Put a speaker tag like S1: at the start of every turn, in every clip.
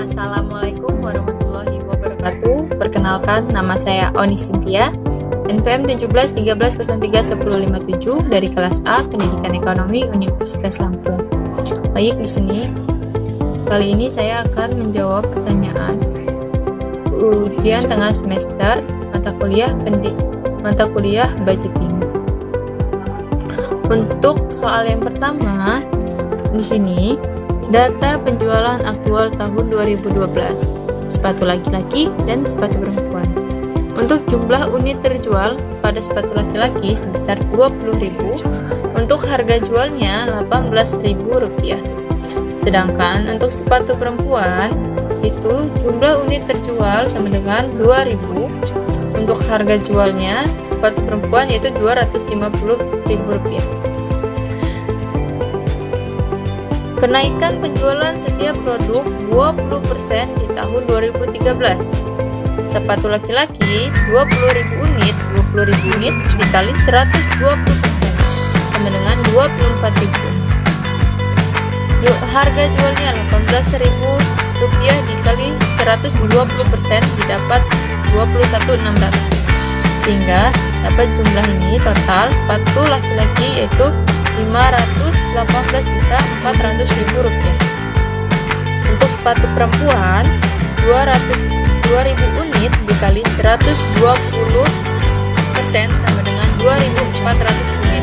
S1: Assalamualaikum warahmatullahi wabarakatuh. Perkenalkan, nama saya Oni Cynthia, NPM 1713031057 dari kelas A Pendidikan Ekonomi Universitas Lampung. Baik, di sini kali ini saya akan menjawab pertanyaan ujian tengah semester mata kuliah budgeting. Untuk soal yang pertama, di sini data penjualan aktual tahun 2012 sepatu laki-laki dan sepatu perempuan. Untuk jumlah unit terjual pada sepatu laki-laki sebesar 20.000, untuk harga jualnya Rp18.000. Sedangkan untuk sepatu perempuan itu jumlah unit terjual sama dengan 2.000. Untuk harga jualnya sepatu perempuan yaitu Rp250.000. Kenaikan penjualan setiap produk 20% di tahun 2013. Sepatu laki-laki 20.000 unit, 20.000 unit dikali 120% sama dengan 24.000. Harga jualnya Rp18.000 dikali 120% didapat 21.600. Sehingga dapat jumlah ini total sepatu laki-laki yaitu Rp518.400.000. Untuk sepatu perempuan 2.000 unit dikali 120% sama dengan 2.400 unit.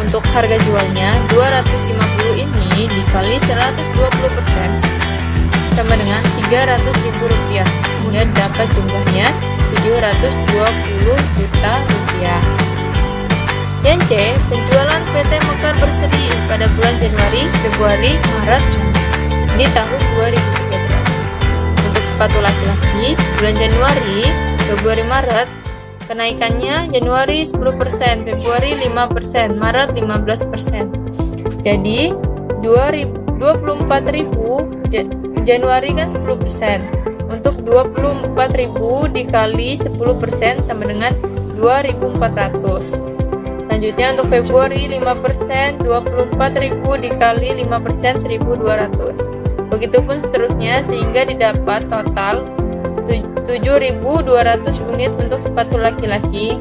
S1: Untuk harga jualnya 250 ini dikali 120% sama dengan Rp300.000, sehingga dapat jumlahnya Rp720 juta. Yang C, penjualan PT Mekar Berseri pada bulan Januari, Februari, Maret di tahun 2013. Untuk sepatu laki-laki, bulan Januari, Februari, Maret, kenaikannya Januari 10%, Februari 5%, Maret 15%. Jadi 24.000 Januari kan 10%. Untuk 24.000 dikali 10% sama dengan 2.400. Selanjutnya untuk Februari 5%, 24.000 dikali 5% 1.200. Begitupun seterusnya sehingga didapat total 7.200 unit untuk sepatu laki-laki.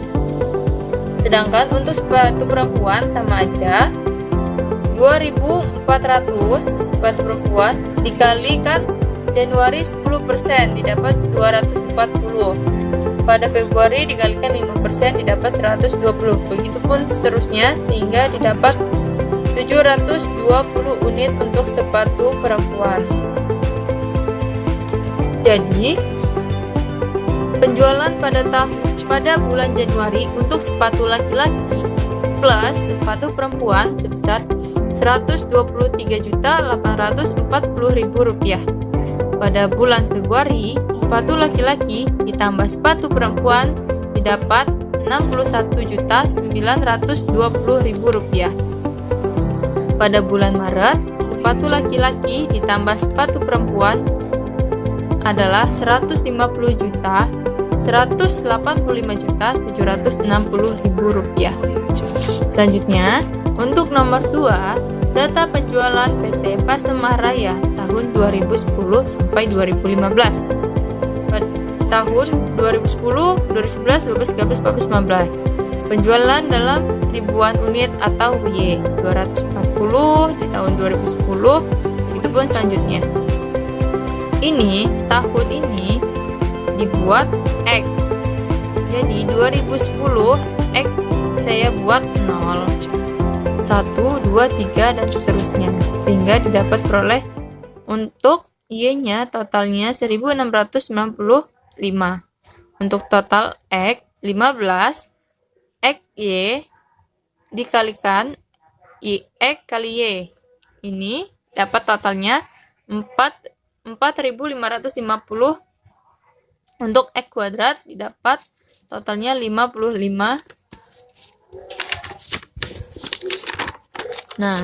S1: Sedangkan untuk sepatu perempuan sama aja 2.400 sepatu perempuan dikalikan Januari 10% didapat 240. Pada Februari dikalikan 5% didapat 120. Begitupun seterusnya sehingga didapat 720 unit untuk sepatu perempuan. Jadi penjualan pada bulan Januari untuk sepatu laki-laki plus sepatu perempuan sebesar Rp123.840.000. Pada bulan Februari, sepatu laki-laki ditambah sepatu perempuan didapat Rp61.920.000. Pada bulan Maret, sepatu laki-laki ditambah sepatu perempuan adalah Rp155.185.760.000. Selanjutnya, untuk nomor 2, data penjualan PT Pasemah Raya tahun 2010 sampai 2015. Pada tahun 2010, 2011, 2012, 2013, 2014. Penjualan dalam ribuan unit atau Y 240 di tahun 2010. Itu pun selanjutnya. Ini tahun ini dibuat X. Jadi 2010 X saya buat 0, 1, 2, 3 dan seterusnya, sehingga didapat peroleh untuk Y-nya totalnya 1695. Untuk total X 15, X Y dikalikan X kali Y. Ini dapat totalnya 4.550. Untuk X kuadrat didapat totalnya 55. Nah,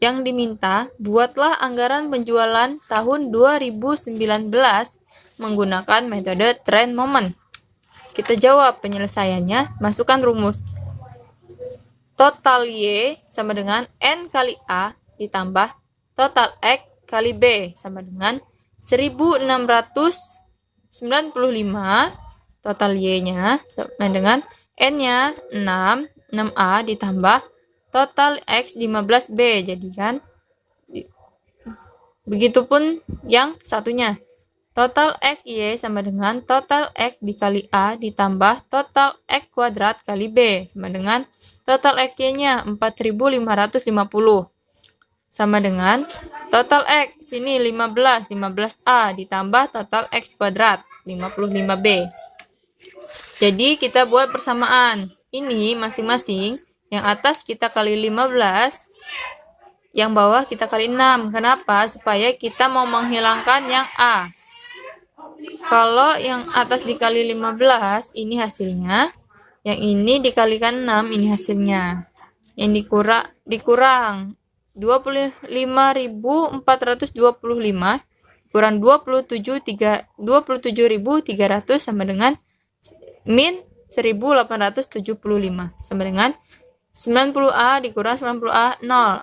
S1: yang diminta, buatlah anggaran penjualan tahun 2019 menggunakan metode trend moment. Kita jawab penyelesaiannya, masukkan rumus. Total Y sama dengan N kali A ditambah total X kali B sama dengan 1695, total Y-nya sama dengan N-nya 6, 6A ditambah total X 15B. Jadi kan begitupun yang satunya. Total X Y sama dengan total X dikali A ditambah total X kuadrat kali B sama dengan total X Y-nya 4550 sama dengan total X sini 15A ditambah total X kuadrat 55B. Jadi kita buat persamaan. Ini masing-masing, yang atas kita kali 15, yang bawah kita kali 6. Kenapa? Supaya kita mau menghilangkan yang A. Kalau yang atas dikali 15, ini hasilnya. Yang ini dikalikan 6, ini hasilnya. Yang dikurang 25.425 kurang 27.300 sama dengan min 1.875 sama dengan 90A dikurang 90A 0.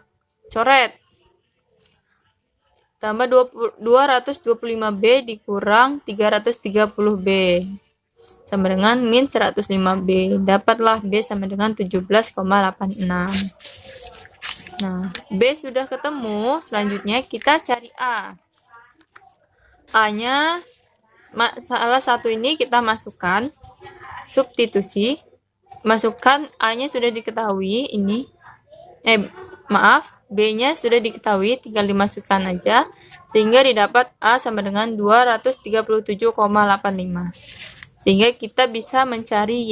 S1: Coret. Tambah 225B dikurang 330B sama dengan min 105B. Dapatlah B sama dengan 17,86. Nah, B sudah ketemu. Selanjutnya kita cari A. A-nya salah satu ini kita masukkan substitusi. Masukkan A-nya sudah diketahui ini. B-nya sudah diketahui, tinggal dimasukkan aja sehingga didapat A sama dengan 237,85. Sehingga kita bisa mencari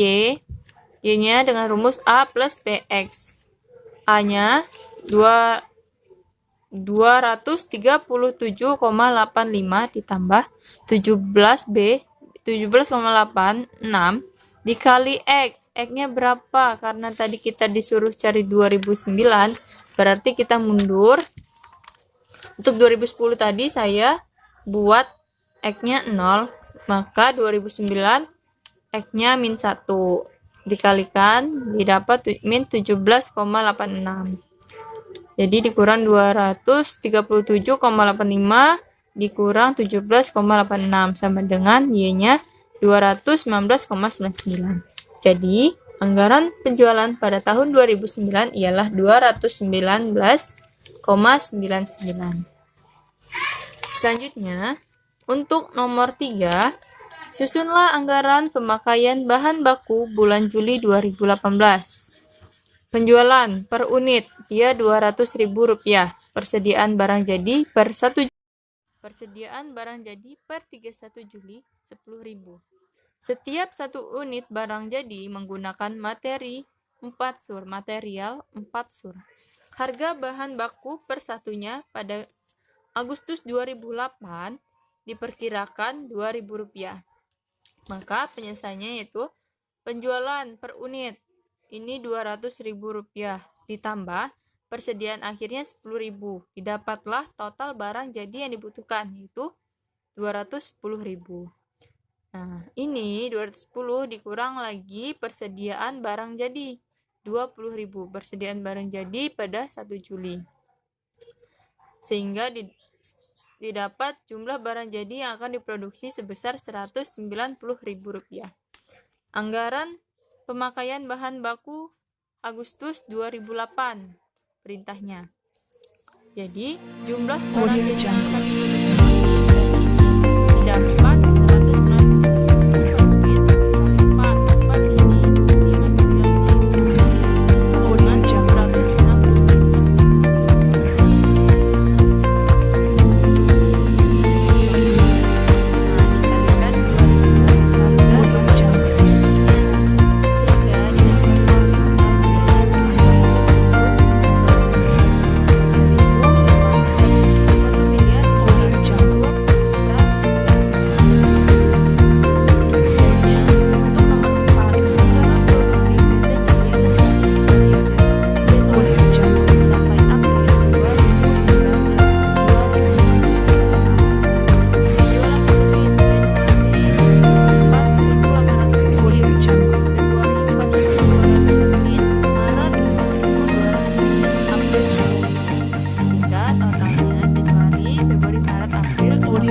S1: Y-nya dengan rumus A plus BX. A-nya 237,85 ditambah 17,86 dikali X. X-nya berapa? Karena tadi kita disuruh cari 2009, berarti kita mundur. Untuk 2010 tadi saya buat X-nya 0, maka 2009 X-nya min 1. Dikalikan, didapat min 17,86. Jadi dikurang 237,85 dikurang 17,86 sama dengan Y-nya 219,99. Jadi, anggaran penjualan pada tahun 2009 ialah 219,99. Selanjutnya, untuk nomor 3, susunlah anggaran pemakaian bahan baku bulan Juli 2018. Penjualan per unit dia Rp200.000. Persediaan barang jadi per 1 Persediaan barang jadi per 31 Juli 10.000. Setiap satu unit barang jadi menggunakan material 4 sur. Harga bahan baku per satunya pada Agustus 2008 diperkirakan Rp2.000. Maka penyelesaiannya yaitu penjualan per unit ini Rp200.000 ditambah persediaan akhirnya 10.000. Didapatlah total barang jadi yang dibutuhkan yaitu 210.000. Nah, ini 210 dikurang lagi persediaan barang jadi 20.000. Persediaan barang jadi pada 1 Juli. Sehingga didapat jumlah barang jadi yang akan diproduksi sebesar Rp190.000. Anggaran pemakaian bahan baku Agustus 2008 perintahnya. Jadi, jumlah barang jadi yang akan diproduksi didapat 1 miliar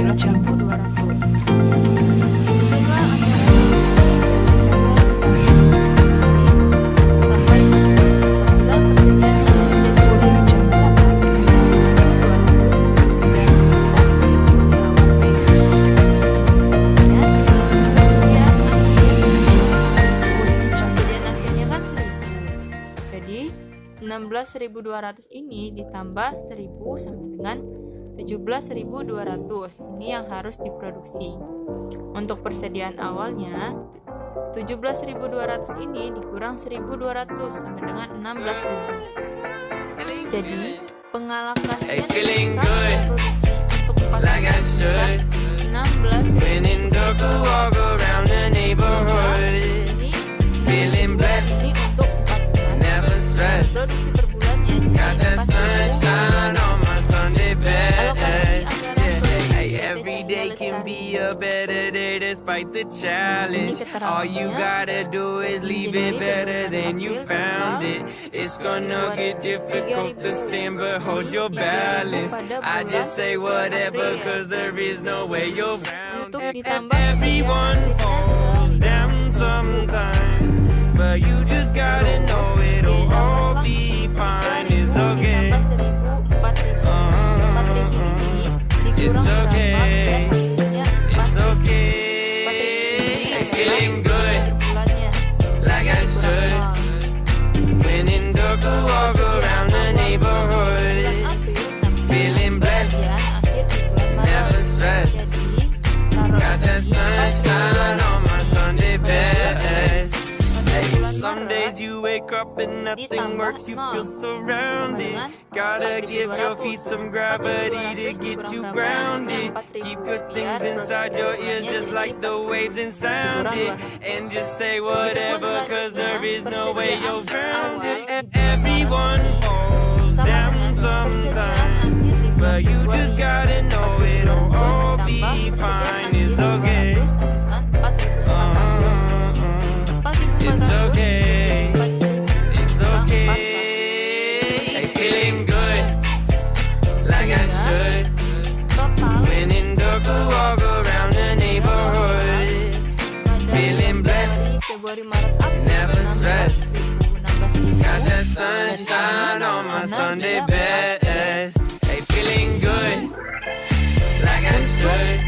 S1: Susunlah anggaran sampai apabila persediaan anggaran dasar dan sebesar 1.000 persediaan akhirnya kan 1.000. Jadi 16.200 ini ditambah 1.000 sama dengan 17.200. Ini yang harus diproduksi. Untuk persediaan awalnya 17.200 ini dikurang 1.200 sama dengan 16.000. Jadi pengalokasian produksi untuk 4 bulan sebesar 16.000. Ini untuk 4 bulan. Produksi per bulannya jadi 4.000.
S2: Every day can be a better day despite the challenge. All you gotta do is leave it better than you found it. It's gonna get difficult to stand, but hold your balance. I just say whatever, cause there is no way you're round it. Everyone falls down sometime, but you just gotta know it'll all be fine. It's okay. It's okay. It's okay. I'm feeling good, like I should. When in dark, I walk around the neighborhood. Feeling blessed, never stressed. Got that sunshine on my Sunday best. Some days you wake up and nothing works, you feel surrounded. Gotta give your feet some gravity to get you grounded. Keep good things inside your ears just like the waves and sound it. And just say whatever, cause there is no way you're grounded. Everyone falls down sometime, but you just gotta know it'll all be fine. It's okay. It's okay. It's okay. I'm feeling good, like I should. When in dark, I walk around the neighborhood. Feeling blessed, never stressed. Got that sunshine on my Sunday best. Hey, feeling good, like I should.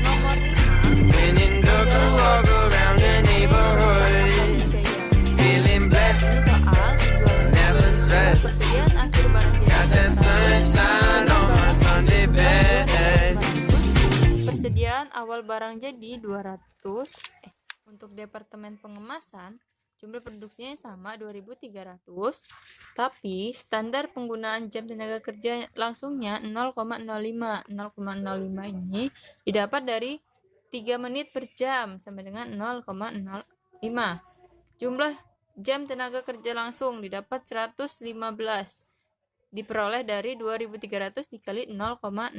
S2: When in dark, I walk around the neighborhood. Feeling blessed, never stressed. Got that sunshine on my Sunday best.
S1: Persediaan awal barang jadi 200. Untuk departemen pengemasan jumlah produksinya sama 2.300, tapi standar penggunaan jam tenaga kerja langsungnya 0,05. 0,05 ini didapat dari 3 menit per jam sama dengan 0,05. Jumlah jam tenaga kerja langsung didapat 115, diperoleh dari 2.300 dikali 0,05.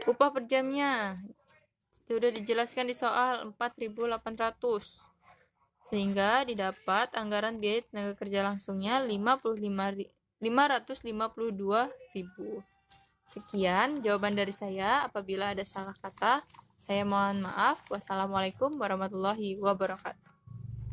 S1: Upah per jamnya sudah dijelaskan di soal 4.800, sehingga didapat anggaran biaya tenaga kerja langsungnya 552.000. Sekian jawaban dari saya. Apabila ada salah kata, saya mohon maaf. Wassalamualaikum warahmatullahi wabarakatuh.